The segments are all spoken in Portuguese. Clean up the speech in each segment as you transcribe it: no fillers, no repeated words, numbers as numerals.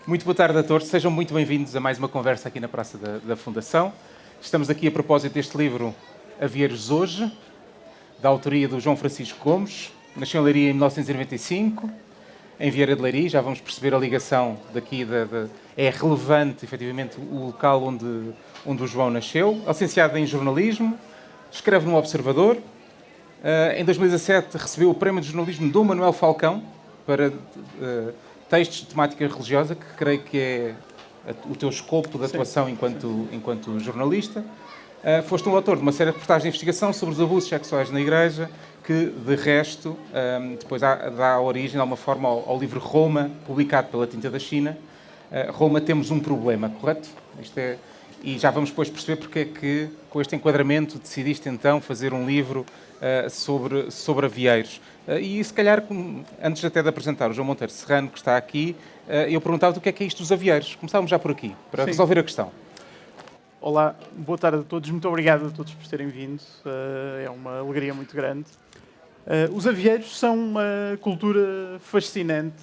Muito boa tarde a todos, sejam muito bem-vindos a mais uma conversa aqui na Praça da Fundação. Estamos aqui a propósito deste livro Avieiros Hoje, da autoria do João Francisco Gomes. Nasceu em Leiria em 1995, em Vieira de Leiria. Já vamos perceber a ligação daqui. É relevante, efetivamente, o local onde o João nasceu. Licenciado em jornalismo, escreve no Observador. Em 2017 recebeu o Prémio de Jornalismo Dom Manuel Falcão para textos de temática religiosa, que creio que é o teu escopo de atuação enquanto jornalista. Foste um autor de uma série de reportagens de investigação sobre os abusos sexuais na Igreja, que, de resto, depois dá origem, de alguma forma, ao livro Roma, publicado pela Tinta da China. Roma, temos um problema, correto? E já vamos depois perceber porque é que, com este enquadramento, decidiste então fazer um livro sobre avieiros. E se calhar, antes até de apresentar o João Monteiro Serrano, que está aqui, eu perguntava-te o que é isto dos avieiros. Começávamos já por aqui, para resolver a questão. Olá, boa tarde a todos. Muito obrigado a todos por terem vindo. É uma alegria muito grande. Os avieiros são uma cultura fascinante,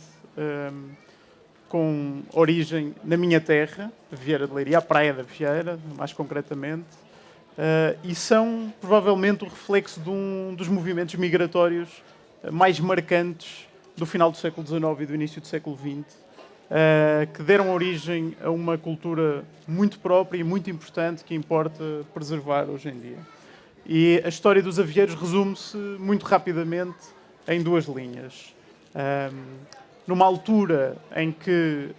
com origem na minha terra, Vieira de Leiria, a Praia da Vieira, mais concretamente, e são provavelmente o reflexo de um dos movimentos migratórios mais marcantes do final do século XIX e do início do século XX, que deram origem a uma cultura muito própria e muito importante que importa preservar hoje em dia. E a história dos avieiros resume-se muito rapidamente em duas linhas. Numa altura em que,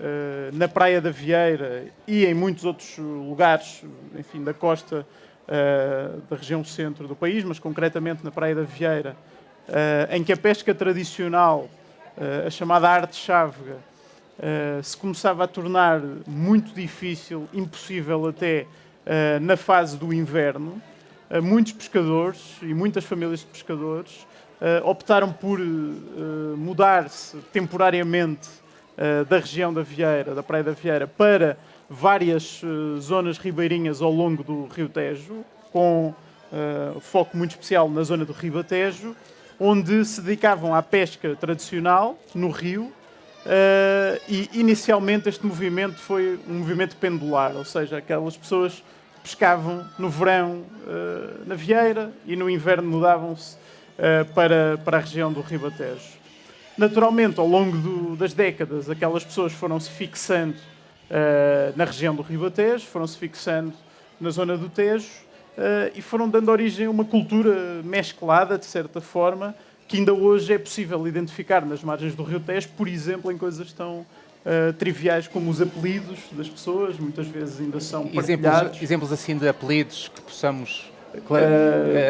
na Praia da Vieira e em muitos outros lugares, enfim, da costa da região centro do país, mas concretamente na Praia da Vieira, em que a pesca tradicional, a chamada arte chávega, se começava a tornar muito difícil, impossível até na fase do inverno, muitos pescadores e muitas famílias de pescadores optaram por mudar-se temporariamente da região da Vieira, da Praia da Vieira, para várias zonas ribeirinhas ao longo do Rio Tejo, com foco muito especial na zona do Ribatejo, onde se dedicavam à pesca tradicional no rio. E inicialmente este movimento foi um movimento pendular, ou seja, aquelas pessoas pescavam no verão na Vieira e no inverno mudavam-se para a região do Ribatejo. Naturalmente, ao longo das décadas, aquelas pessoas foram-se fixando na região do Ribatejo, foram-se fixando na zona do Tejo e foram dando origem a uma cultura mesclada, de certa forma, que ainda hoje é possível identificar nas margens do Rio Tejo, por exemplo, em coisas tão triviais como os apelidos das pessoas, muitas vezes ainda são partilhados. Exemplos assim de apelidos que possamos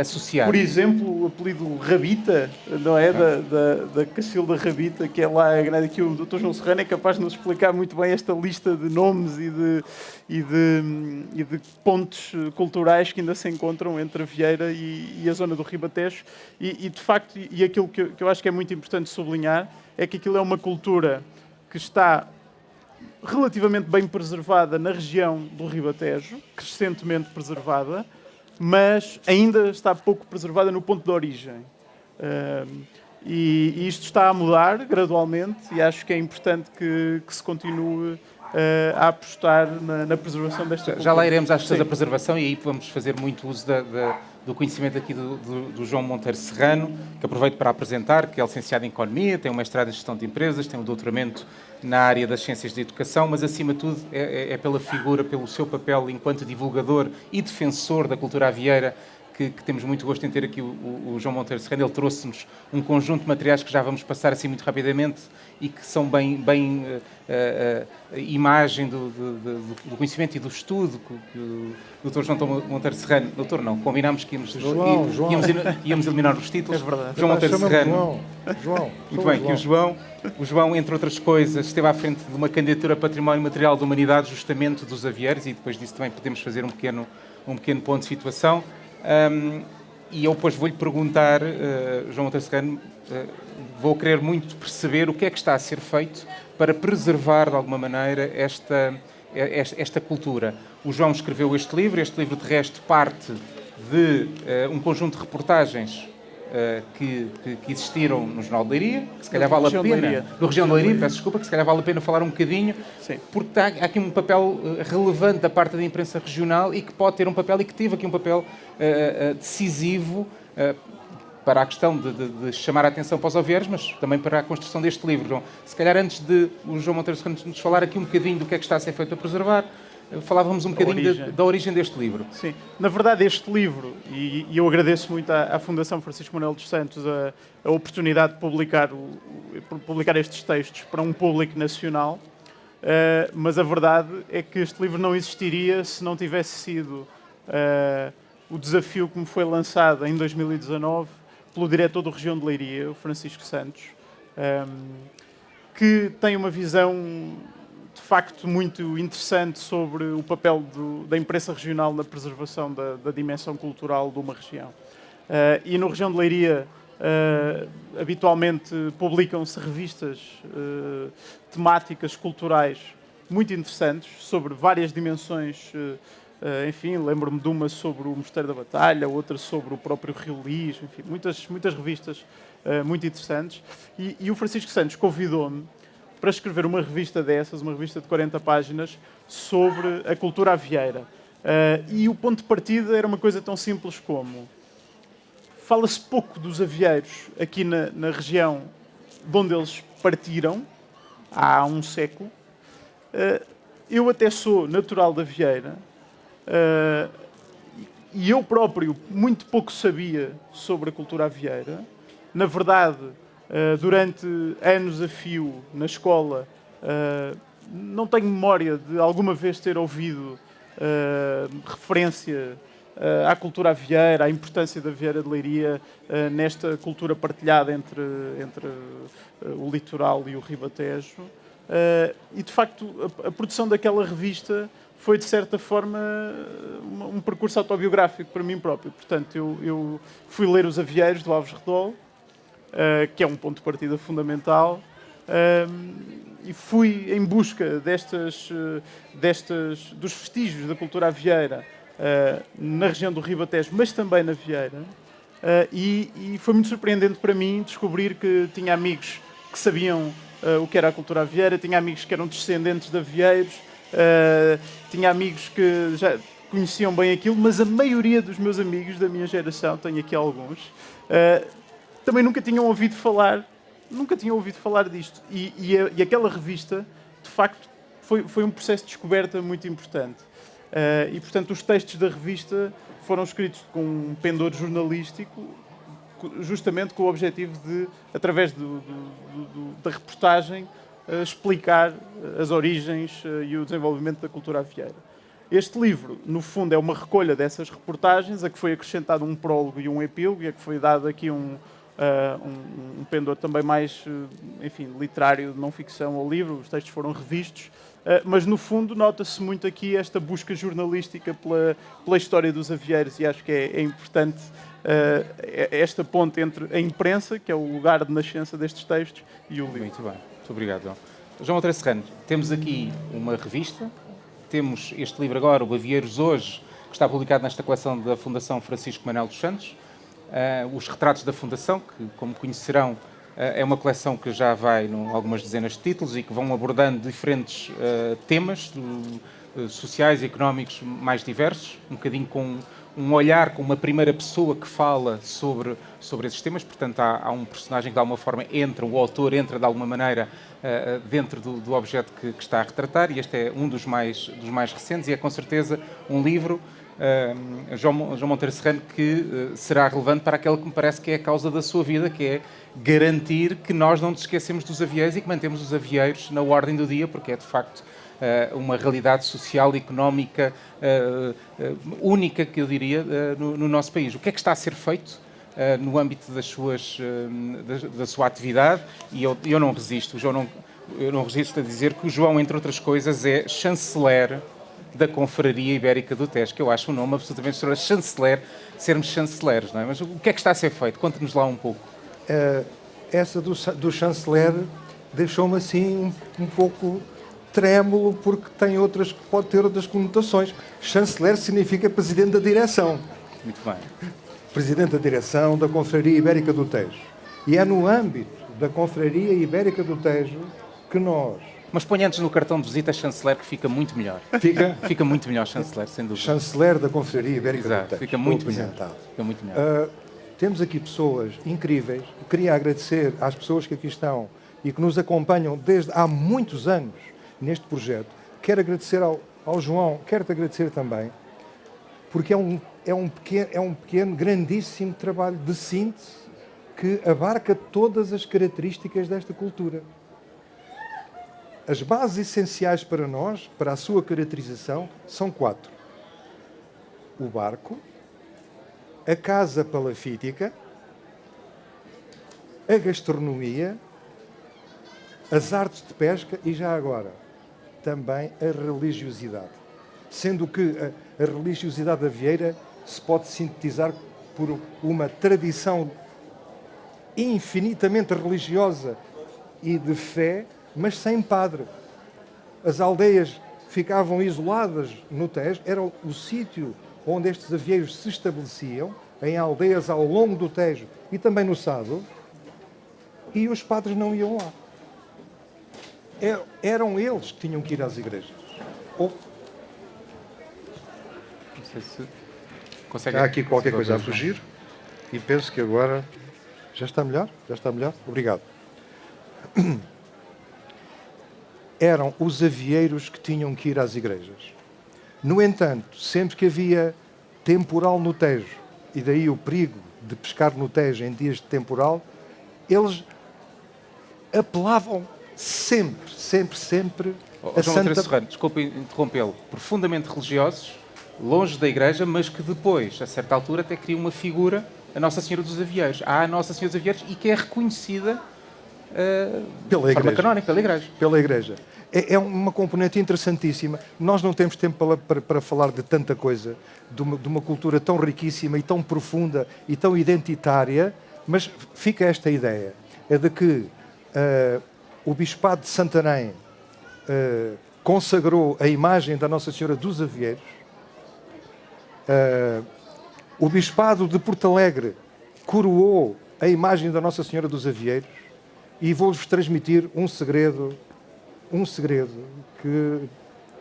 associar. Por exemplo, o apelido Rabita, não é? Da Cacilda Rabita, que é lá a grande, que o Dr. João Serrano é capaz de nos explicar muito bem esta lista de nomes e de pontos culturais que ainda se encontram entre a Vieira e a zona do Ribatejo. E de facto, e aquilo que eu acho que é muito importante sublinhar, é que aquilo é uma cultura que está relativamente bem preservada na região do Ribatejo, crescentemente preservada, mas ainda está pouco preservada no ponto de origem. E isto está a mudar gradualmente e acho que é importante que se continue a apostar na preservação desta cultura. Já lá iremos às questões da preservação e aí vamos fazer muito uso do conhecimento aqui do João Monteiro Serrano, que aproveito para apresentar, que é licenciado em Economia, tem um mestrado em Gestão de Empresas, tem um doutoramento na área das Ciências da Educação, mas acima de tudo é pela figura, pelo seu papel enquanto divulgador e defensor da cultura avieira, que temos muito gosto em ter aqui o João Monteiro Serrano. Ele trouxe-nos um conjunto de materiais que já vamos passar assim muito rapidamente e que são bem imagem do conhecimento e do estudo que o Dr. João Monteiro Serrano... Doutor, não, combinámos que íamos eliminar os títulos. É verdade. João Monteiro Serrano. João. Muito bem, que o João, entre outras coisas, esteve à frente de uma candidatura a Património Material da Humanidade, justamente dos avieiros, e depois disso também podemos fazer um pequeno ponto de situação. E eu depois vou-lhe perguntar, João Monteiro Serrano, vou querer muito perceber o que é que está a ser feito para preservar, de alguma maneira, esta cultura. O João escreveu este livro de resto parte de um conjunto de reportagens que existiram no Jornal de Leiria, que se calhar vale a pena, no Região de Leiria, peço desculpa, que se calhar vale a pena falar um bocadinho, sim, porque há aqui um papel relevante da parte da imprensa regional e que pode ter um papel, e que teve aqui um papel decisivo para a questão de chamar a atenção para os ovieiros, mas também para a construção deste livro. João, se calhar antes de o João Monteiro Serrano nos falar aqui um bocadinho do que é que está a ser feito a preservar, falávamos um bocadinho da origem deste livro. Sim, na verdade este livro, e eu agradeço muito à Fundação Francisco Manuel dos Santos a oportunidade de publicar estes textos para um público nacional, mas a verdade é que este livro não existiria se não tivesse sido o desafio que me foi lançado em 2019 pelo diretor da Região de Leiria, o Francisco Santos, que tem uma visão de facto muito interessante sobre o papel da imprensa regional na preservação da dimensão cultural de uma região. E na região de Leiria, habitualmente publicam-se revistas temáticas culturais muito interessantes sobre várias dimensões. Enfim, lembro-me de uma sobre o Mosteiro da Batalha, outra sobre o próprio Rio Lis, enfim, muitas revistas muito interessantes. E o Francisco Santos convidou-me para escrever uma revista dessas, uma revista de 40 páginas, sobre a cultura avieira. E o ponto de partida era uma coisa tão simples como: fala-se pouco dos avieiros aqui na região de onde eles partiram, há um século. Eu até sou natural da Vieira, e eu próprio muito pouco sabia sobre a cultura avieira. Na verdade, durante anos a fio na escola, não tenho memória de alguma vez ter ouvido referência à cultura avieira, à importância da Vieira de Leiria nesta cultura partilhada entre o litoral e o Ribatejo. E, de facto, a produção daquela revista foi, de certa forma, um percurso autobiográfico para mim próprio. Portanto, eu fui ler Os Avieiros, do Alves Redol, que é um ponto de partida fundamental, e fui em busca dos vestígios da cultura avieira na região do Ribatejo, mas também na Vieira, e foi muito surpreendente para mim descobrir que tinha amigos que sabiam o que era a cultura avieira, tinha amigos que eram descendentes de avieiros, tinha amigos que já conheciam bem aquilo, mas a maioria dos meus amigos da minha geração, tenho aqui alguns, também nunca tinham ouvido falar disto. E aquela revista, de facto, foi um processo de descoberta muito importante. E, portanto, os textos da revista foram escritos com um pendor jornalístico, justamente com o objetivo de, através da reportagem, explicar as origens e o desenvolvimento da cultura avieira. Este livro, no fundo, é uma recolha dessas reportagens, a que foi acrescentado um prólogo e um epílogo, e a que foi dado aqui um pendor também mais, enfim, literário, de não-ficção ao livro. Os textos foram revistos, mas no fundo nota-se muito aqui esta busca jornalística pela história dos avieiros, e acho que é importante esta ponte entre a imprensa, que é o lugar de nascença destes textos, e o livro. Muito bem, muito obrigado, João. João Monteiro Serrano, temos aqui uma revista, temos este livro agora, o Avieiros Hoje, que está publicado nesta coleção da Fundação Francisco Manuel dos Santos. Os retratos da Fundação, que, como conhecerão, é uma coleção que já vai em algumas dezenas de títulos e que vão abordando diferentes temas sociais e económicos mais diversos, um bocadinho com um olhar, com uma primeira pessoa que fala sobre esses temas. Portanto, há um personagem que, de alguma forma, o autor entra, de alguma maneira, dentro do objeto que está a retratar, e este é um dos mais recentes, e é, com certeza, um livro, João Monteiro Serrano, que será relevante para aquela que me parece que é a causa da sua vida, que é garantir que nós não nos esquecemos dos avieiros e que mantemos os avieiros na ordem do dia, porque é, de facto, uma realidade social e económica única, que eu diria, no nosso país. O que é que está a ser feito no âmbito da sua atividade? E eu não resisto, eu não resisto a dizer que o João, entre outras coisas, é chanceler da Confraria Ibérica do Tejo, que eu acho um nome absolutamente extraordinário. Chanceler, sermos chanceleres, não é? Mas o que é que está a ser feito? Conte-nos lá um pouco. Essa do chanceler deixou-me assim um pouco trêmulo, porque pode ter outras conotações. Chanceler significa presidente da direção. Muito bem. presidente da direção da Confraria Ibérica do Tejo. E é no âmbito da Confraria Ibérica do Tejo que nós... Mas põe antes no cartão de visita chanceler, que fica muito melhor. Fica muito melhor, chanceler, sem dúvida. Chanceler da Confraria Ibérica do Tejo. Fica muito melhor. Fica muito melhor. Temos aqui pessoas incríveis. Queria agradecer às pessoas que aqui estão e que nos acompanham desde há muitos anos neste projeto. Quero agradecer ao João, quero-te agradecer também, porque é um pequeno, grandíssimo trabalho de síntese que abarca todas as características desta cultura. As bases essenciais para nós, para a sua caracterização, são 4. O barco, a casa palafítica, a gastronomia, as artes de pesca e, já agora, também a religiosidade. Sendo que a religiosidade avieira se pode sintetizar por uma tradição infinitamente religiosa e de fé, mas sem padre. As aldeias ficavam isoladas no Tejo, era o sítio onde estes avieiros se estabeleciam, em aldeias ao longo do Tejo e também no Sado, e os padres não iam lá. Eram eles que tinham que ir às igrejas. Não sei se consegue... Há aqui qualquer coisa a fugir e penso que agora... Já está melhor? Já está melhor? Obrigado. Eram os avieiros que tinham que ir às igrejas. No entanto, sempre que havia temporal no Tejo, e daí o perigo de pescar no Tejo em dias de temporal, eles apelavam sempre a João Santa... Serrano, desculpe interrompê-lo, profundamente religiosos, longe da igreja, mas que depois, a certa altura, até criam uma figura, a Nossa Senhora dos Avieiros. Há a Nossa Senhora dos Avieiros e que é reconhecida pela de forma igreja. canónica, pela igreja. Pela igreja. É uma componente interessantíssima. Nós não temos tempo para falar de tanta coisa, de uma cultura tão riquíssima e tão profunda e tão identitária, mas fica esta ideia, é de que o Bispado de Santarém consagrou a imagem da Nossa Senhora dos Avieiros, o Bispado de Porto Alegre coroou a imagem da Nossa Senhora dos Avieiros, e vou-vos transmitir um segredo que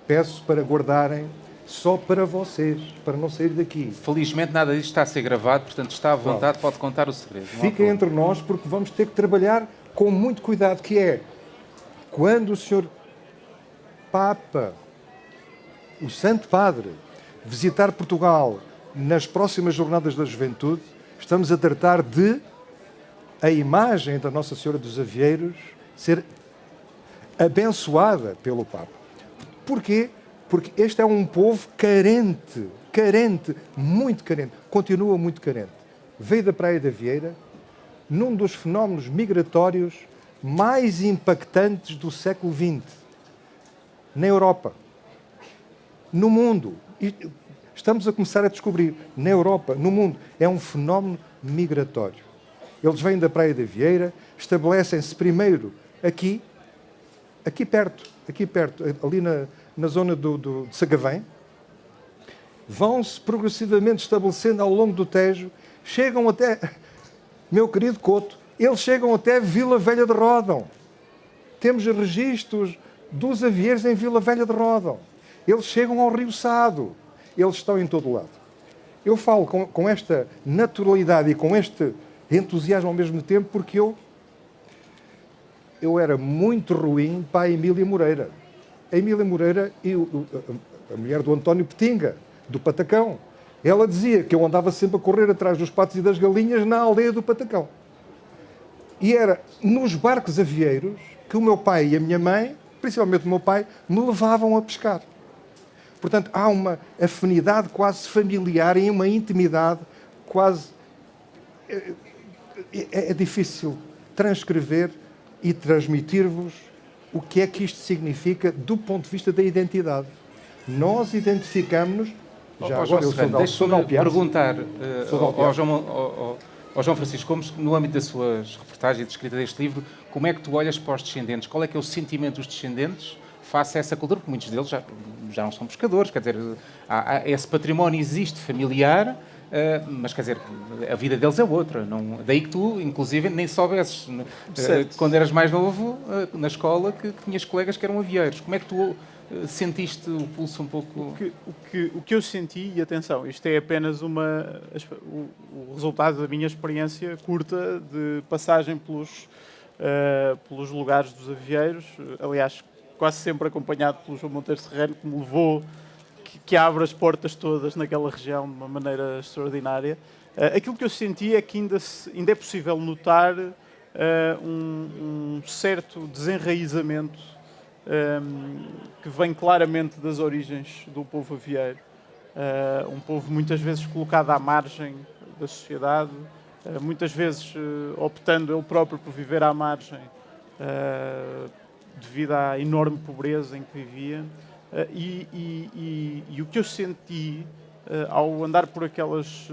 peço para guardarem só para vocês, para não sair daqui. Felizmente nada disto está a ser gravado, portanto está à vontade, pode contar o segredo. Fica entre nós, porque vamos ter que trabalhar com muito cuidado, que é quando o Sr. Papa, o Santo Padre, visitar Portugal nas próximas Jornadas da Juventude, estamos a tratar de a imagem da Nossa Senhora dos Avieiros ser abençoada pelo Papa. Porquê? Porque este é um povo carente, muito carente, continua muito carente. Veio da Praia da Vieira, num dos fenómenos migratórios mais impactantes do século XX, na Europa, no mundo. E estamos a começar a descobrir, na Europa, no mundo, é um fenómeno migratório. Eles vêm da Praia da Vieira, estabelecem-se primeiro aqui perto, ali na zona de Sagavém, vão-se progressivamente estabelecendo ao longo do Tejo, chegam até, meu querido Couto, eles chegam até Vila Velha de Ródão. Temos registros dos avieiros em Vila Velha de Ródão. Eles chegam ao Rio Sado. Eles estão em todo o lado. Eu falo com esta naturalidade e com este entusiasmo ao mesmo tempo porque eu era muito ruim para a Emília Moreira. A Emília Moreira e a mulher do António Petinga, do Patacão. Ela dizia que eu andava sempre a correr atrás dos patos e das galinhas na aldeia do Patacão. E era nos barcos avieiros que o meu pai e a minha mãe, principalmente o meu pai, me levavam a pescar. Portanto, há uma afinidade quase familiar e uma intimidade quase... É difícil transcrever e transmitir-vos o que é que isto significa do ponto de vista da identidade. Nós identificamos-nos... Já agora, deixe-me perguntar ao João Francisco Gomes, no âmbito das suas reportagens e de escrita deste livro, como é que tu olhas para os descendentes? Qual é que é o sentimento dos descendentes face a essa cultura? Porque muitos deles já não são pescadores, quer dizer, esse património existe familiar, mas quer dizer, a vida deles é outra. Não, daí que tu, inclusive, nem soubesses, quando eras mais novo, na escola, que tinhas colegas que eram avieiros. Como é que tu sentiste o pulso um pouco... O que eu senti, e atenção, isto é apenas o resultado da minha experiência curta de passagem pelos lugares dos avieiros, aliás, quase sempre acompanhado pelo João Monteiro Serrano, que me levou, que abre as portas todas naquela região de uma maneira extraordinária. Aquilo que eu senti é que ainda é possível notar um certo desenraizamento que vem claramente das origens do povo avieiro. Um povo muitas vezes colocado à margem da sociedade, muitas vezes optando ele próprio por viver à margem devido à enorme pobreza em que vivia. E o que eu senti ao andar por aquelas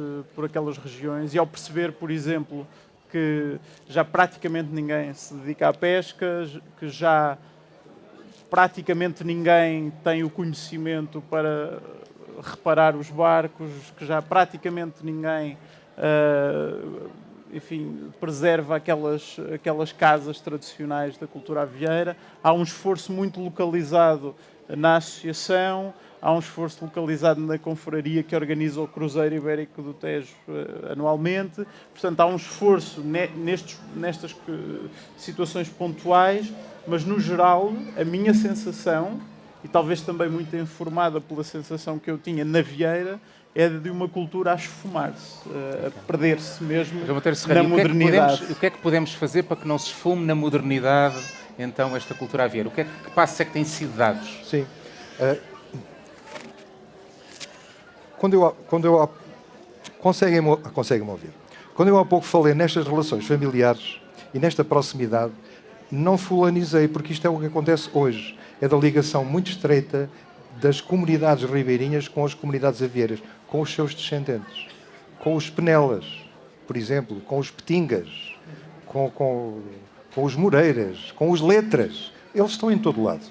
regiões e ao perceber, por exemplo, que já praticamente ninguém se dedica à pesca, que já praticamente ninguém tem o conhecimento para reparar os barcos, que já praticamente ninguém preserva aquelas casas tradicionais da cultura avieira. Há um esforço muito localizado na associação, há um esforço localizado na confraria que organiza o Cruzeiro Ibérico do Tejo anualmente. Portanto, há um esforço nestas situações pontuais, mas no geral, a minha sensação, e talvez também muito informada pela sensação que eu tinha na Vieira, é de uma cultura a esfumar-se, a perder-se mesmo na modernidade. O que é que podemos fazer para que não se esfume na modernidade, então, esta cultura avieira? Que passos é que têm sido dados? Sim. Conseguem-me ouvir? Quando eu há pouco falei nestas relações familiares e nesta proximidade, não fulanizei, porque isto é o que acontece hoje. É da ligação muito estreita das comunidades ribeirinhas com as comunidades avieiras, com os seus descendentes, com os penelas, por exemplo, com os petingas, com os moreiras, com os letras. Eles estão em todo lado.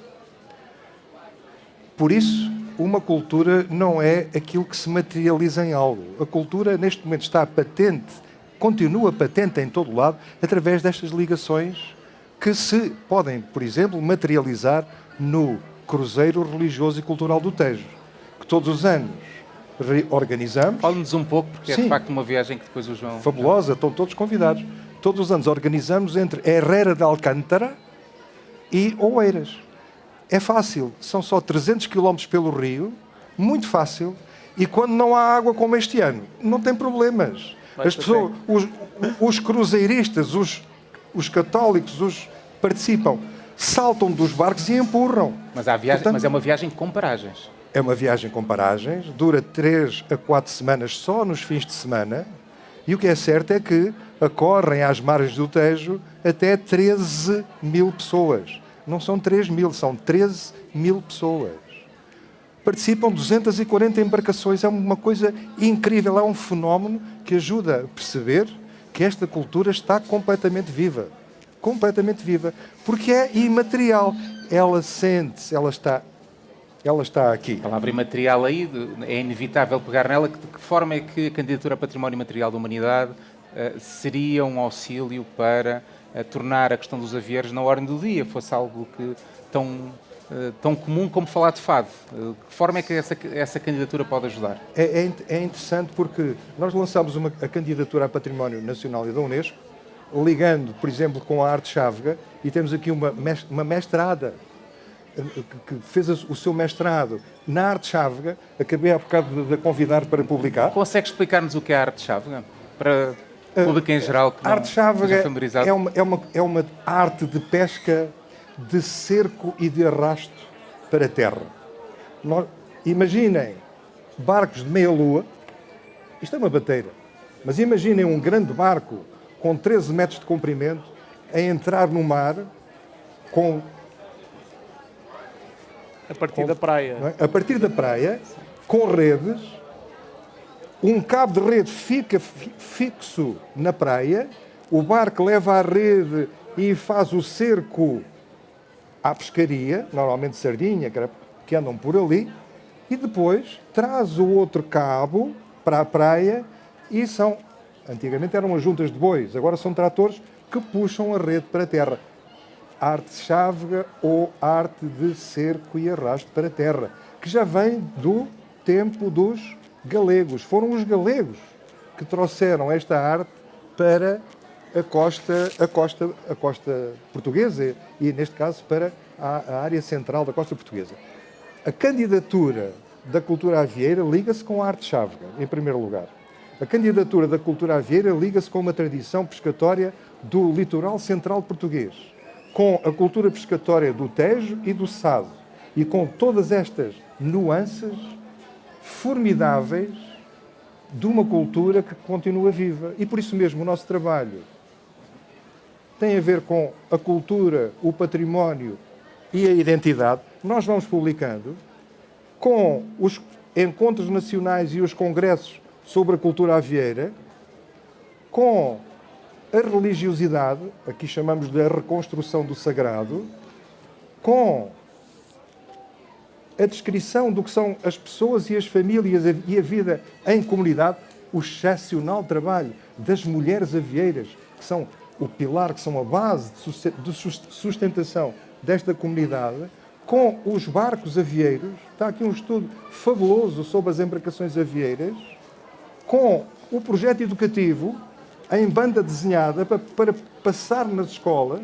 Por isso, uma cultura não é aquilo que se materializa em algo. A cultura, neste momento, está patente, continua patente em todo lado, através destas ligações que se podem, por exemplo, materializar no Cruzeiro Religioso e Cultural do Tejo, que todos os anos organizamos. Fale-nos um pouco, porque é de facto uma viagem que depois o João... Fabulosa, estão todos convidados. Todos os anos organizamos entre Herrera de Alcântara e Oeiras. É fácil, são só 300 km pelo rio, muito fácil, e quando não há água como este ano, não tem problemas. As pessoas, os cruzeiristas, os católicos, participam, saltam dos barcos e empurram. Mas é uma viagem com paragens. É uma viagem com paragens, dura 3 a 4 semanas só nos fins de semana, e o que é certo é que acorrem às margens do Tejo até 13 mil pessoas. Não são 3 mil, são 13 mil pessoas. Participam 240 embarcações, é uma coisa incrível, é um fenómeno que ajuda a perceber que esta cultura está completamente viva. Completamente viva. Porque é imaterial. Ela sente-se, ela está aqui. A palavra imaterial aí, é inevitável pegar nela. De que forma é que a candidatura a Património Imaterial da Humanidade seria um auxílio para tornar a questão dos avieiros na ordem do dia? Fosse algo que tão comum como falar de fado. De que forma é que essa candidatura pode ajudar? É interessante porque nós lançámos a candidatura a Património Nacional e da Unesco, ligando, por exemplo, com a arte chávega, e temos aqui uma mestrada que fez o seu mestrado na arte chávega. Acabei há bocado de a convidar para publicar. Consegue explicar-nos o que é a arte chávega? Para o público em geral que não arte chávega esteja familiarizado. É uma arte de pesca de cerco e de arrasto para a terra. Imaginem barcos de meia-lua, isto é uma bateira, mas imaginem um grande barco com 13 metros de comprimento a entrar no mar a partir da praia. A partir da praia, com redes, um cabo de rede fica fixo na praia, o barco leva a rede e faz o cerco à pescaria, normalmente sardinha, que andam por ali, e depois traz o outro cabo para a praia e são, antigamente eram as juntas de bois, agora são tratores que puxam a rede para a terra. Arte chávega ou arte de cerco e arrasto para a terra, que já vem do tempo dos galegos. Foram os galegos que trouxeram esta arte para a costa portuguesa e, neste caso, para a área central da costa portuguesa. A candidatura da cultura avieira liga-se com a arte chávega, em primeiro lugar. A candidatura da cultura avieira liga-se com uma tradição pescatória do litoral central português, com a cultura pescatória do Tejo e do Sado, e com todas estas nuances formidáveis de uma cultura que continua viva. E por isso mesmo o nosso trabalho tem a ver com a cultura, o património e a identidade. Nós vamos publicando com os encontros nacionais e os congressos sobre a cultura avieira, com a religiosidade, aqui chamamos de a reconstrução do sagrado, com a descrição do que são as pessoas e as famílias e a vida em comunidade, o excepcional trabalho das mulheres avieiras, que são o pilar, que são a base de sustentação desta comunidade, com os barcos avieiros, está aqui um estudo fabuloso sobre as embarcações avieiras, com o projeto educativo em banda desenhada para passar nas escolas,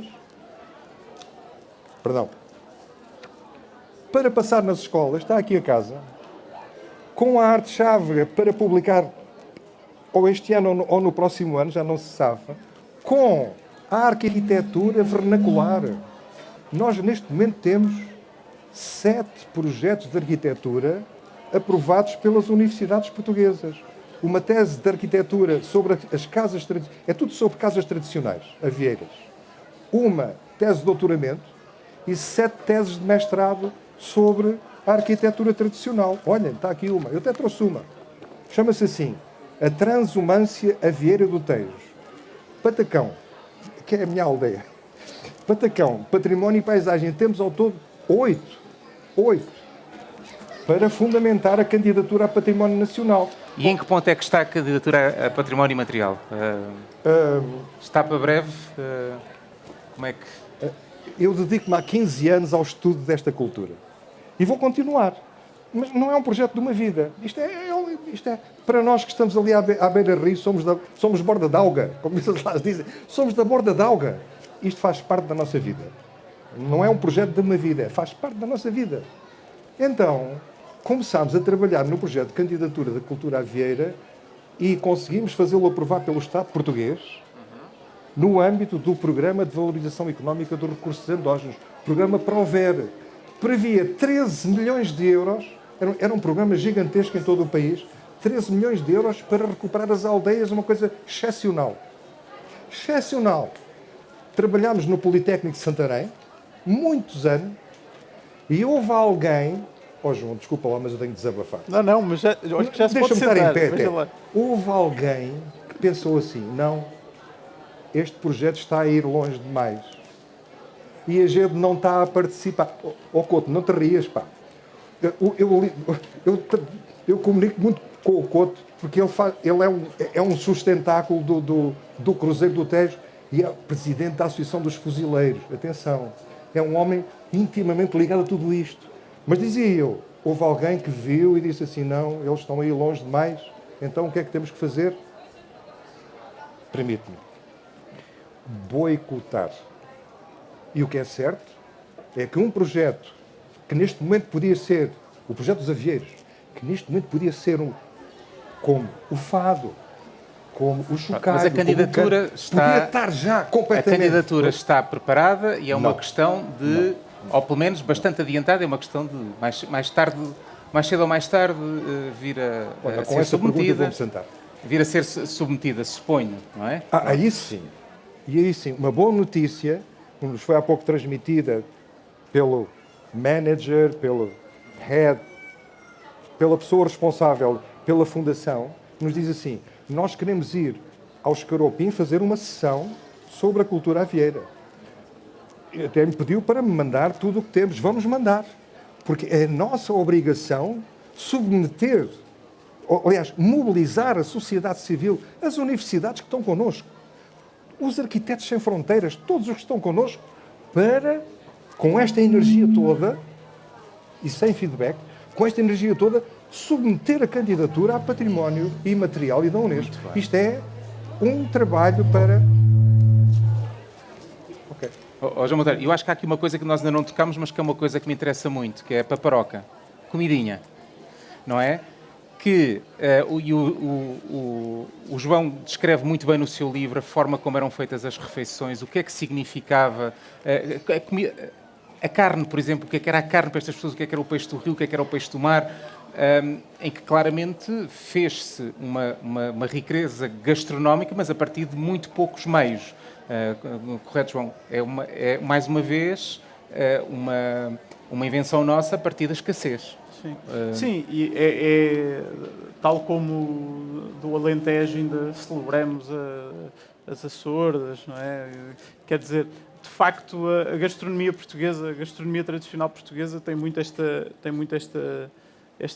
para passar nas escolas, está aqui a casa, com a arte chávega para publicar ou este ano ou no próximo ano, já não se sabe, com a arquitetura vernacular. Nós, neste momento, temos 7 projetos de arquitetura aprovados pelas universidades portuguesas. Uma tese de arquitetura sobre as casas tradicionais, é tudo sobre casas tradicionais, avieiras. Uma tese de doutoramento e 7 teses de mestrado sobre a arquitetura tradicional. Olhem, está aqui uma, eu até trouxe uma. Chama-se assim, a Transumância Avieira do Tejo. Patacão, que é a minha aldeia. Patacão, Património e Paisagem, temos ao todo 8, para fundamentar a candidatura a Património Nacional. E em que ponto é que está a candidatura a Património Imaterial? Está para breve? Como é que... Eu dedico-me há 15 anos ao estudo desta cultura. E vou continuar. Mas não é um projeto de uma vida. Isto é para nós que estamos ali à beira-rio, somos borda d'alga, como eles lá dizem. Somos da borda d'alga. Isto faz parte da nossa vida. Não é um projeto de uma vida, faz parte da nossa vida. Então, começámos a trabalhar no projeto de candidatura da cultura avieira e conseguimos fazê-lo aprovar pelo Estado português no âmbito do Programa de Valorização Económica dos Recursos Endógenos, programa PROVER. Previa 13 milhões de euros, era um programa gigantesco em todo o país, 13 milhões de euros para recuperar as aldeias, uma coisa excepcional. Excepcional. Trabalhámos no Politécnico de Santarém, muitos anos, e houve alguém... João, desculpa lá, mas eu tenho de desabafar. Não, mas eu acho que já se pode sentar. Deixa-me estar em pé. Houve alguém que pensou assim, não, este projeto está a ir longe demais. E a gente não está a participar. Couto, não te rias, pá. Eu comunico muito com o Couto, porque ele é um sustentáculo do Cruzeiro do Tejo e é presidente da Associação dos Fuzileiros. Atenção, é um homem intimamente ligado a tudo isto. Mas dizia eu, houve alguém que viu e disse assim, não, eles estão aí longe demais, então o que é que temos que fazer? Permite-me. Boicotar. E o que é certo é que um projeto que neste momento podia ser, o projeto dos avieiros, que neste momento podia ser como o fado, como o chocalho, mas a candidatura podia estar já completamente... A candidatura está preparada e é uma questão de... Ou pelo menos bastante adiantada, é uma questão de mais tarde, mais cedo ou mais tarde, vir a ser submetida. Vir a ser submetida, suponho, não é? Aí sim. E aí sim, uma boa notícia, que nos foi há pouco transmitida pelo manager, pelo head, pela pessoa responsável pela fundação, nos diz assim, nós queremos ir ao Escaropim fazer uma sessão sobre a cultura avieira. Até me pediu para me mandar tudo o que temos. Vamos mandar. Porque é nossa obrigação submeter aliás, mobilizar a sociedade civil, as universidades que estão connosco, os arquitetos sem fronteiras, todos os que estão connosco, para, com esta energia toda, e sem feedback, com esta energia toda, submeter a candidatura a património imaterial e da Unesco. Isto é um trabalho para... Okay. João Monteiro, eu acho que há aqui uma coisa que nós ainda não tocamos, mas que é uma coisa que me interessa muito, que é a paparoca. Comidinha. Não é? Que o João descreve muito bem no seu livro a forma como eram feitas as refeições, o que é que significava a carne, por exemplo, o que é que era a carne para estas pessoas, o que é que era o peixe do rio, o que é que era o peixe do mar, em que claramente fez-se uma riqueza gastronómica, mas a partir de muito poucos meios. Correto, João? É mais uma vez uma invenção nossa a partir da escassez. Sim, sim, e é tal como do Alentejo ainda celebramos as Açores, não é? Quer dizer, de facto, a gastronomia portuguesa, a gastronomia tradicional portuguesa tem muito esta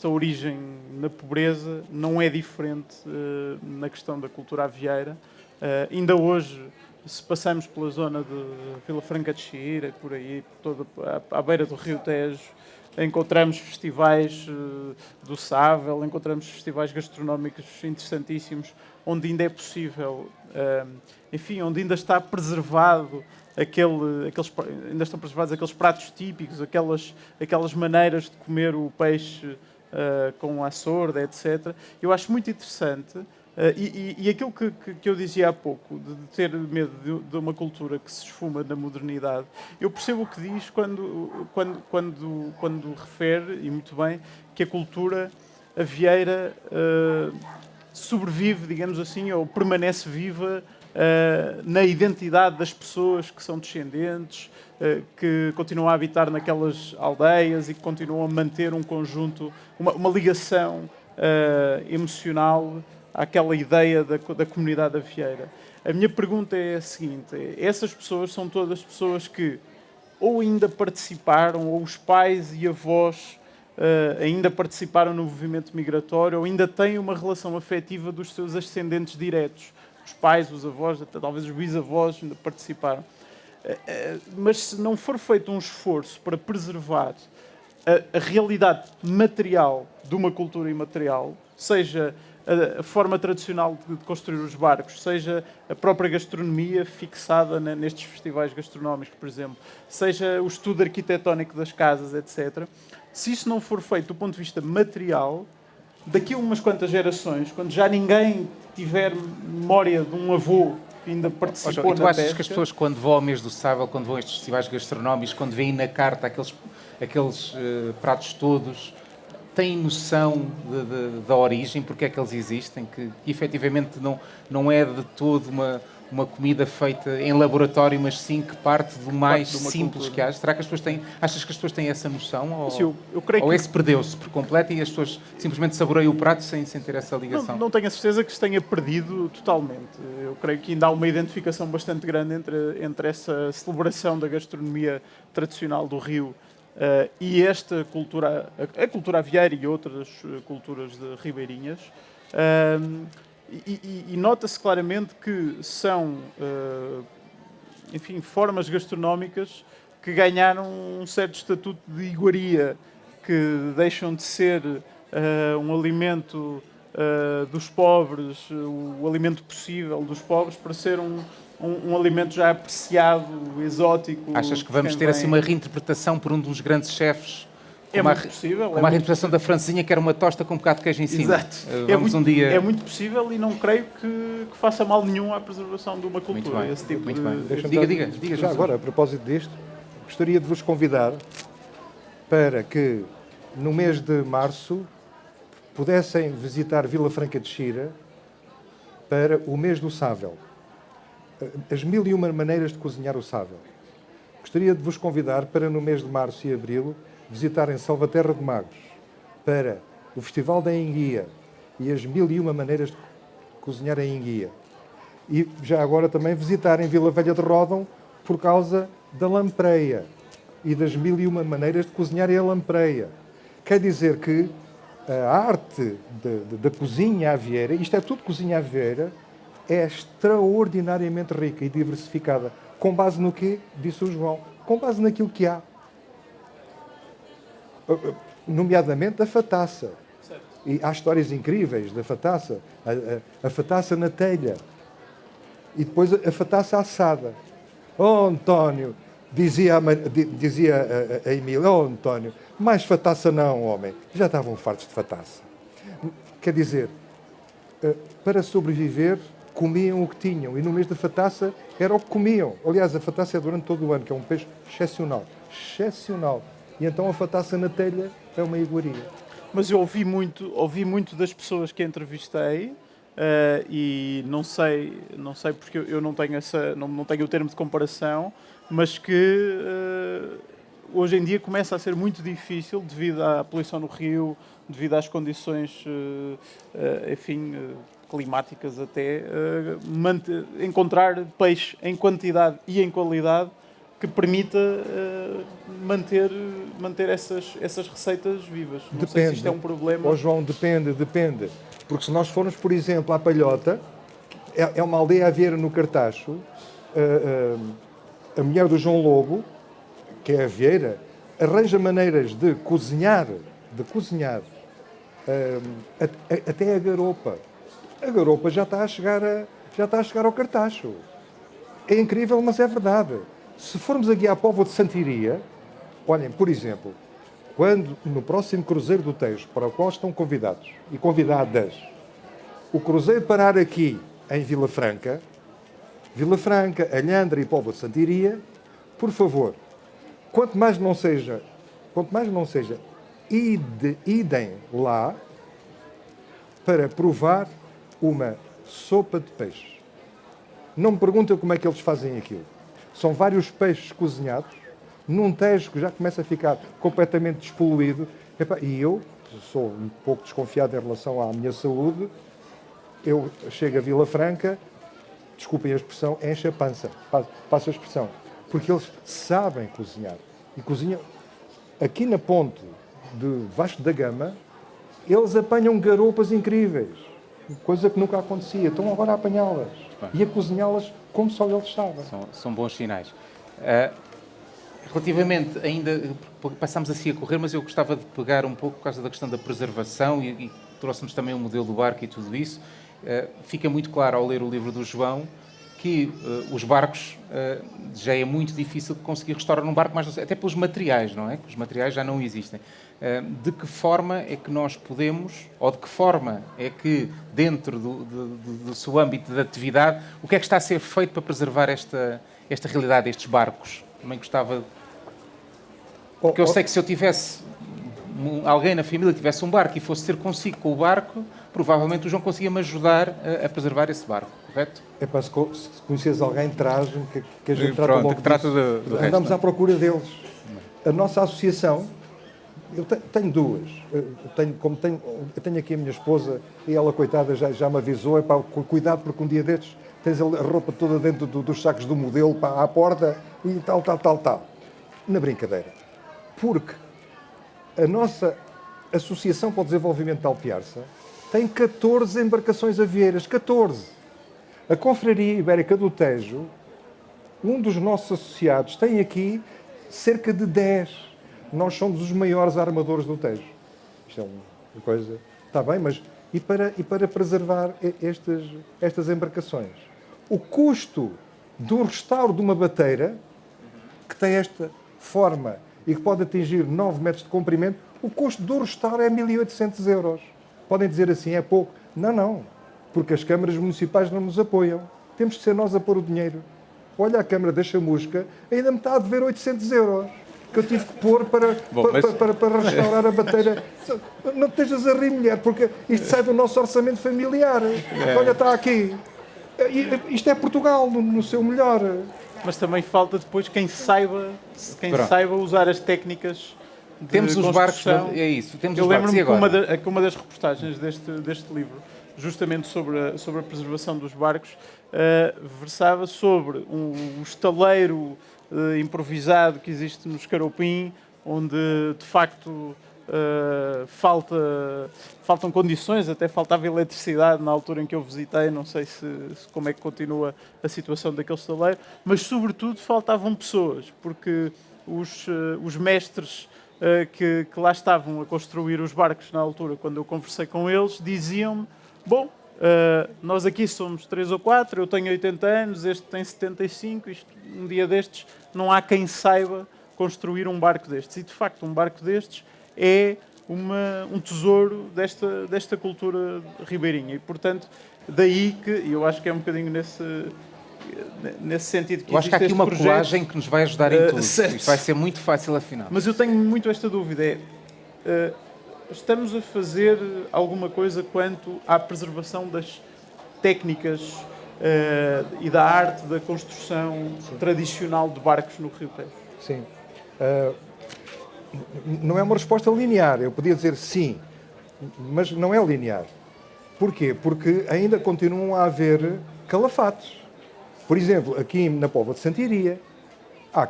origem na pobreza, não é diferente na questão da cultura avieira. Ainda hoje, se passamos pela zona de Vila Franca de Xira, por aí, toda à beira do Rio Tejo, encontramos festivais do Sável, encontramos festivais gastronómicos interessantíssimos, onde ainda é possível, enfim, onde ainda está preservado ainda estão preservados aqueles pratos típicos, aquelas maneiras de comer o peixe com a sorda, etc. Eu acho muito interessante. E aquilo que eu dizia há pouco, de ter medo de uma cultura que se esfuma na modernidade, eu percebo o que diz quando refere, e muito bem, que a cultura avieira sobrevive, digamos assim, ou permanece viva na identidade das pessoas que são descendentes, que continuam a habitar naquelas aldeias e que continuam a manter um conjunto, uma ligação emocional àquela ideia da comunidade avieira. A minha pergunta é a seguinte: essas pessoas são todas pessoas que ou ainda participaram, ou os pais e avós ainda participaram no movimento migratório, ou ainda têm uma relação afetiva dos seus ascendentes diretos. Os pais, os avós, até talvez os bisavós ainda participaram. Mas se não for feito um esforço para preservar a realidade material de uma cultura imaterial, seja a forma tradicional de construir os barcos, seja a própria gastronomia fixada nestes festivais gastronómicos, por exemplo, seja o estudo arquitetónico das casas, etc. Se isso não for feito do ponto de vista material, daqui a umas quantas gerações, quando já ninguém tiver memória de um avô que ainda participou na pesca... Tu achas que as pessoas, quando vão ao mês do Sábado, quando vão a estes festivais gastronómicos, quando veem na carta aqueles pratos todos, têm noção da origem, porque é que eles existem, que efetivamente não é de todo uma comida feita em laboratório, mas sim que parte do mais simples que há? Será que as pessoas têm... Achas que as pessoas têm essa noção? Ou, eu creio ou esse perdeu-se por completo e as pessoas simplesmente saboreiam o prato sem ter essa ligação? Não tenho a certeza que se tenha perdido totalmente. Eu creio que ainda há uma identificação bastante grande entre essa celebração da gastronomia tradicional do Rio e esta cultura, a cultura avieira e outras culturas ribeirinhas. E nota-se claramente que são, enfim, formas gastronómicas que ganharam um certo estatuto de iguaria, que deixam de ser um alimento dos pobres, o alimento possível dos pobres, para ser um alimento já apreciado, exótico. Achas que vamos ter assim uma reinterpretação por um dos grandes chefes? É muito possível. Como a reinterpretação da francesinha, que era uma tosta com um bocado de queijo em cima. Exato. É muito possível e não creio que faça mal nenhum à preservação de uma cultura. Muito bem. Esse tipo muito bem. Diga. Já agora, a propósito disto, gostaria de vos convidar para que no mês de março pudessem visitar Vila Franca de Xira para o mês do sável. As 1001 maneiras de cozinhar o sável. Gostaria de vos convidar para no mês de março e abril visitarem Salvaterra de Magos para o Festival da Enguia e as 1001 maneiras de cozinhar a enguia. E já agora também visitarem Vila Velha de Ródão por causa da lampreia e das 1001 maneiras de cozinhar a lampreia. Quer dizer que a arte da cozinha avieira, isto é tudo cozinha avieira, é extraordinariamente rica e diversificada. Com base no quê? Disse o João. Com base naquilo que há. Nomeadamente a fataça. E há histórias incríveis da fataça. A fataça na telha. E depois a fataça assada. Oh, António, dizia a Emília, oh, António, mais fataça não, homem. Já estavam fartos de fataça. Quer dizer, para sobreviver, comiam o que tinham. E no mês da fataça era o que comiam. Aliás, a fataça é durante todo o ano, que é um peixe excepcional. Excepcional. E então a fataça na telha é uma iguaria. Mas eu ouvi muito das pessoas que entrevistei, e não sei porque eu não tenho não tenho o termo de comparação, mas que hoje em dia começa a ser muito difícil devido à poluição no rio, devido às condições, climáticas até, encontrar peixe em quantidade e em qualidade que permita manter essas receitas vivas. Não sei se isto é um problema. Oh, João, depende. Porque se nós formos, por exemplo, à Palhota, é uma aldeia avieira no Cartacho, a mulher do João Lobo, que é avieira, arranja maneiras de cozinhar até a garopa. A garopa já está a chegar ao Cartacho. É incrível, mas é verdade. Se formos aqui à Póvoa de Santiria, olhem, por exemplo, quando no próximo Cruzeiro do Tejo, para o qual estão convidados e convidadas, o Cruzeiro parar aqui em Vila Franca, Alhandra e Póvoa de Santiria, por favor, quanto mais não seja, idem lá para provar uma sopa de peixe. Não me perguntem como é que eles fazem aquilo. São vários peixes cozinhados num Tejo que já começa a ficar completamente despoluído. E eu sou um pouco desconfiado em relação à minha saúde. Eu chego a Vila Franca, desculpem a expressão, enche a pança. Passo a expressão. Porque eles sabem cozinhar. E cozinham. Aqui na ponte de Vasco da Gama, eles apanham garopas incríveis. Coisa que nunca acontecia. Estão agora a apanhá-las. E a cozinhá-las como só eles sabem. São bons sinais. Relativamente, ainda passamos assim a correr, mas eu gostava de pegar um pouco por causa da questão da preservação e trouxe-nos também o modelo do barco e tudo isso. Fica muito claro ao ler o livro do João que os barcos já é muito difícil conseguir restaurar um barco, mas até pelos materiais, não é? Que os materiais já não existem. De que forma é que nós podemos, ou de que forma é que, dentro do seu âmbito de atividade, o que é que está a ser feito para preservar esta realidade, estes barcos? Também gostava... Porque eu sei que se eu tivesse alguém na família que tivesse um barco e fosse ter consigo com o barco, provavelmente o João conseguia-me ajudar a preservar esse barco, correto? É para se conheces alguém, traz-me que a gente trata Pronto, logo que trata disso. do Andamos resto, à procura deles. A nossa associação, eu tenho duas. Eu tenho aqui a minha esposa e ela, coitada, já me avisou, cuidado porque um dia destes tens a roupa toda dentro dos sacos do modelo à porta e tal. Na brincadeira. Porque a nossa Associação para o Desenvolvimento de Alpiarça tem 14 embarcações avieiras. 14! A Confraria Ibérica do Tejo, um dos nossos associados, tem aqui cerca de 10. Nós somos os maiores armadores do Tejo. Isto é uma coisa... Está bem, mas... E para preservar estas embarcações? O custo do restauro de uma bateira, que tem esta forma e que pode atingir 9 metros de comprimento, o custo do restauro é 1.800 euros. Podem dizer assim, é pouco. Não, porque as câmaras municipais não nos apoiam. Temos que ser nós a pôr o dinheiro. Olha, a Câmara da Chamusca ainda me está a dever 800 euros que eu tive que pôr para restaurar a bateira. Não te estejas a rir, mulher, porque isto sai do nosso orçamento familiar. Olha, está aqui. Isto é Portugal, no seu melhor. Mas também falta depois quem saiba usar as técnicas de temos os barcos, construção. é isso, temos Eu os barcos. lembro-me que uma das reportagens deste livro, justamente sobre a preservação dos barcos, versava sobre um estaleiro improvisado que existe no Escaropim, onde de facto faltam condições, até faltava eletricidade na altura em que eu visitei, não sei como é que continua a situação daquele estaleiro, mas sobretudo faltavam pessoas, porque os mestres que lá estavam a construir os barcos na altura, quando eu conversei com eles, diziam-me, bom, nós aqui somos 3 ou 4, eu tenho 80 anos, este tem 75, um dia destes não há quem saiba construir um barco destes. E, de facto, um barco destes é um tesouro desta cultura ribeirinha. E, portanto, daí que, e eu acho que é um bocadinho nesse sentido que eu acho que há aqui uma projeto, colagem que nos vai ajudar em tudo. certo. Isto vai ser muito fácil, afinal. Mas eu tenho muito esta dúvida. Estamos a fazer alguma coisa quanto à preservação das técnicas e da arte da construção tradicional de barcos no Rio Tejo? Sim. Não é uma resposta linear. Eu podia dizer sim, mas não é linear. Porquê? Porque ainda continuam a haver calafatos. Por exemplo, aqui na Póvoa de Santiria, há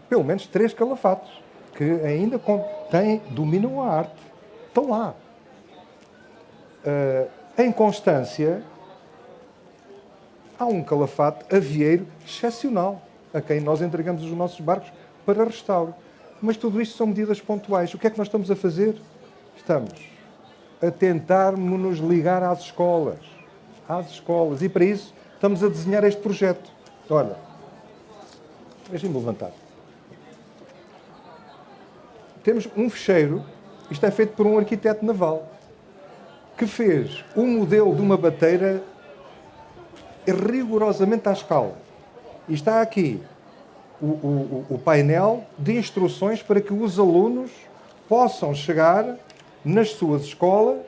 pelo menos 3 calafatos que ainda dominam a arte. Estão lá. Em Constância, há um calafato avieiro excepcional, a quem nós entregamos os nossos barcos para restauro. Mas tudo isto são medidas pontuais. O que é que nós estamos a fazer? Estamos a tentar nos ligar às escolas. E para isso estamos a desenhar este projeto. Olha, deixem-me levantar. Temos um fecheiro, isto é feito por um arquiteto naval, que fez um modelo de uma bateira rigorosamente à escala. E está aqui o painel de instruções para que os alunos possam chegar nas suas escolas.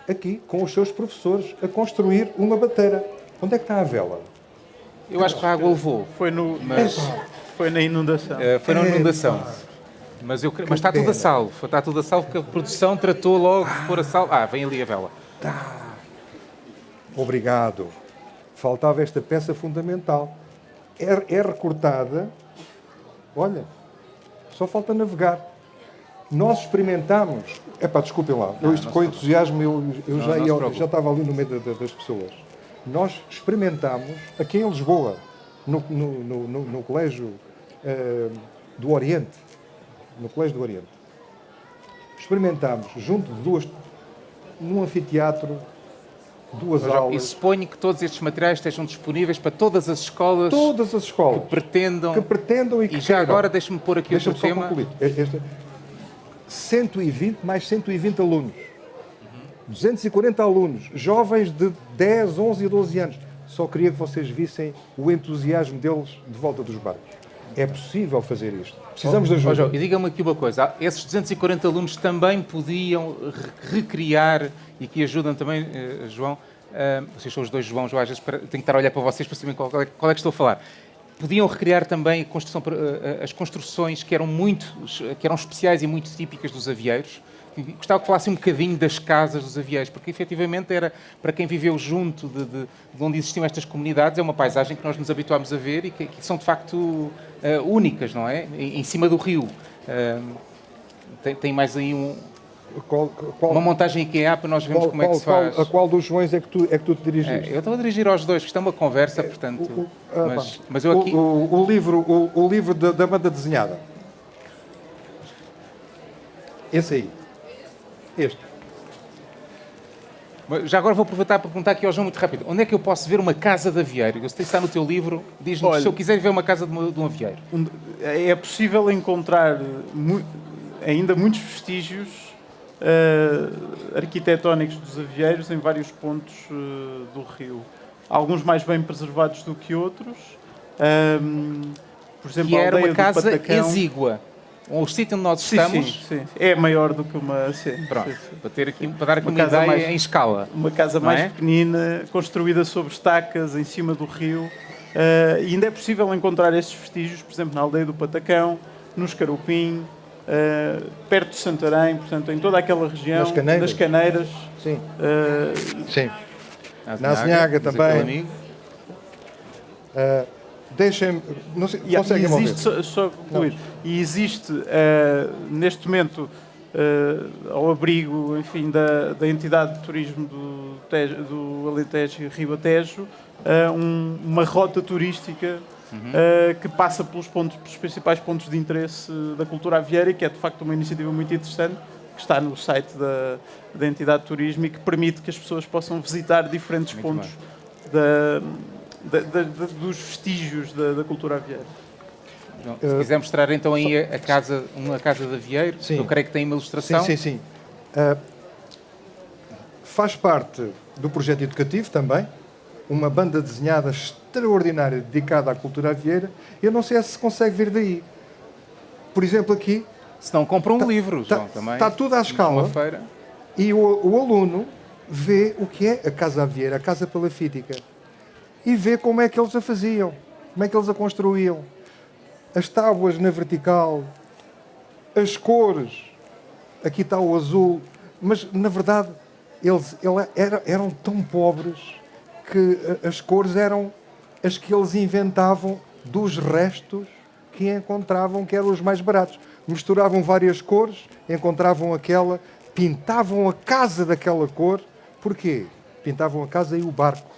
Aqui, com os seus professores, a construir uma bateira. Onde é que está a vela? Eu acho que a água levou. Foi na inundação. Foi na inundação. Mas está tudo a salvo. Está tudo a salvo porque a produção tratou logo de pôr a salvo. Vem ali a vela. Obrigado. Faltava esta peça fundamental. É recortada. Olha, só falta navegar. Nós experimentámos. Desculpem lá. Com entusiasmo, eu já estava ali no meio das pessoas. Nós experimentámos aqui em Lisboa, no Colégio do Oriente. No Colégio do Oriente. Experimentámos, junto de num anfiteatro, 2 aulas. E suponho que todos estes materiais estejam disponíveis para todas as escolas. Todas as escolas. Que pretendam e que já agora deixe-me pôr aqui outro tema. 120 mais 120 alunos. 240 alunos, jovens de 10, 11 e 12 anos. Só queria que vocês vissem o entusiasmo deles de volta dos barcos. É possível fazer isto. Precisamos de ajuda. João, e diga-me aqui uma coisa. Esses 240 alunos também podiam recriar, e que ajudam também, João, vocês são os 2 Joões, às vezes tenho que estar a olhar para vocês para saber qual é que estou a falar. Podiam recriar também as construções que eram especiais e muito típicas dos avieiros. Gostava que falasse um bocadinho das casas dos avieiros, porque efetivamente era, para quem viveu junto de onde existiam estas comunidades, é uma paisagem que nós nos habituámos a ver e que são de facto únicas, não é? Em cima do rio. Tem mais aí uma montagem IKEA para nós vermos como é que se faz. A qual dos Joões é que tu te dirigiste? Eu estou a dirigir aos 2, que isto é uma conversa, portanto... Mas eu aqui... O livro da banda desenhada. Esse aí. Este. Já agora vou aproveitar para perguntar aqui ao João muito rápido. Onde é que eu posso ver uma casa de avieiro? Eu sei que está no teu livro. Diz-nos se eu quiser ver uma casa de um avieiro. É possível encontrar ainda muitos vestígios arquitetónicos dos avieiros em vários pontos do rio. Alguns mais bem preservados do que outros. Por exemplo, que era uma do casa Patacão. Exígua. O sítio onde nós estamos... Sim. É maior do que uma... Pronto, para dar aqui uma ideia em escala. Uma casa mais pequenina, construída sobre estacas, em cima do rio. E ainda é possível encontrar estes vestígios, por exemplo, na aldeia do Patacão, no Escarupim, perto de Santarém, portanto, em toda aquela região, das Caneiras. Sim. Sim. na Azinhaga diz também. aquele amigo. Deixem-me. Não sei, E conseguem ouvir? existe, só concluir, e existe neste momento, ao abrigo, enfim, da entidade de turismo do Alentejo e Ribatejo, uma rota turística que passa pelos principais pontos de interesse da cultura avieira, e que é de facto uma iniciativa muito interessante, que está no site da entidade de turismo e que permite que as pessoas possam visitar diferentes Muito pontos dos vestígios da cultura avieira. João, se quiser mostrar então aí a casa de Avieiro, Sim. eu creio que tem uma ilustração. Sim. Faz parte do projeto educativo também, uma banda desenhada extraordinária dedicada à cultura avieira. Eu não sei se consegue ver daí. Por exemplo, aqui Se não, compra um livro, João, também. está tudo à escala. Uma feira. E o aluno vê o que é a Casa Avieira, a Casa Palafítica, e vê como é que eles a faziam, como é que eles a construíam. As tábuas na vertical, as cores, aqui está o azul, mas na verdade eram tão pobres que as cores eram as que eles inventavam dos restos que encontravam, que eram os mais baratos. Misturavam várias cores, encontravam aquela, pintavam a casa daquela cor. Porquê? Pintavam a casa e o barco.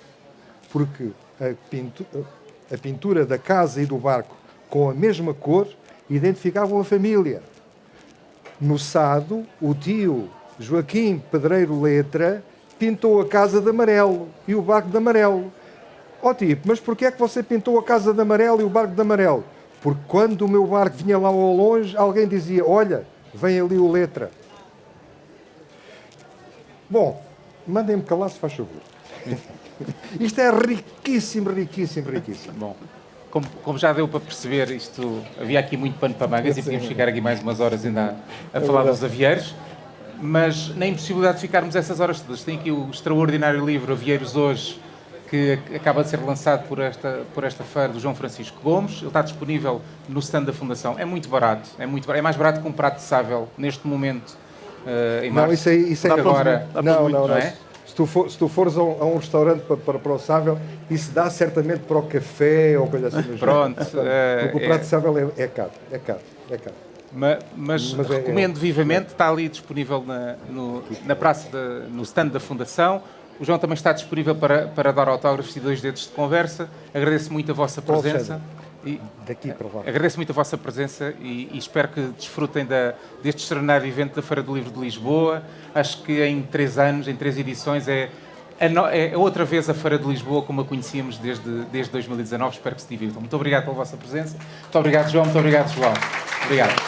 Porque a pintura da casa e do barco com a mesma cor identificavam a família. No Sado, o tio Joaquim Pedreiro Letra pintou a casa de amarelo e o barco de amarelo. Ó tipo, mas porquê é que você pintou a casa de amarelo e o barco de amarelo? Porque quando o meu barco vinha lá ao longe, alguém dizia, olha, vem ali o Letra. Bom, mandem-me calar se faz favor. Isto é riquíssimo. Bom, como já deu para perceber, isto havia aqui muito pano para mangas e podíamos ficar aqui mais umas horas ainda a falar dos avieiros, mas na impossibilidade de ficarmos essas horas todas. Tem aqui o extraordinário livro Avieiros Hoje, que acaba de ser lançado por esta feira do João Francisco Gomes. Ele está disponível no stand da Fundação. É muito barato, é mais barato que um prato de sável neste momento, em março. Não, isso é agora. Não. É? Se tu fores a um restaurante para o sável, isso dá certamente para o café ou coisa assim. Pronto. Porque o prato de sável é caro. Mas recomendo vivamente, está ali disponível na praça, no stand da Fundação. O João também está disponível para dar autógrafos e 2 dedos de conversa. Agradeço muito a vossa presença. Daqui para lá. Agradeço muito a vossa presença e espero que desfrutem deste extraordinário evento da Feira do Livro de Lisboa. Acho que em 3 anos, em 3 edições, é outra vez a Feira de Lisboa como a conhecíamos desde 2019. Espero que se divirtam. Muito obrigado pela vossa presença. Muito obrigado, João. Muito obrigado, João. Obrigado.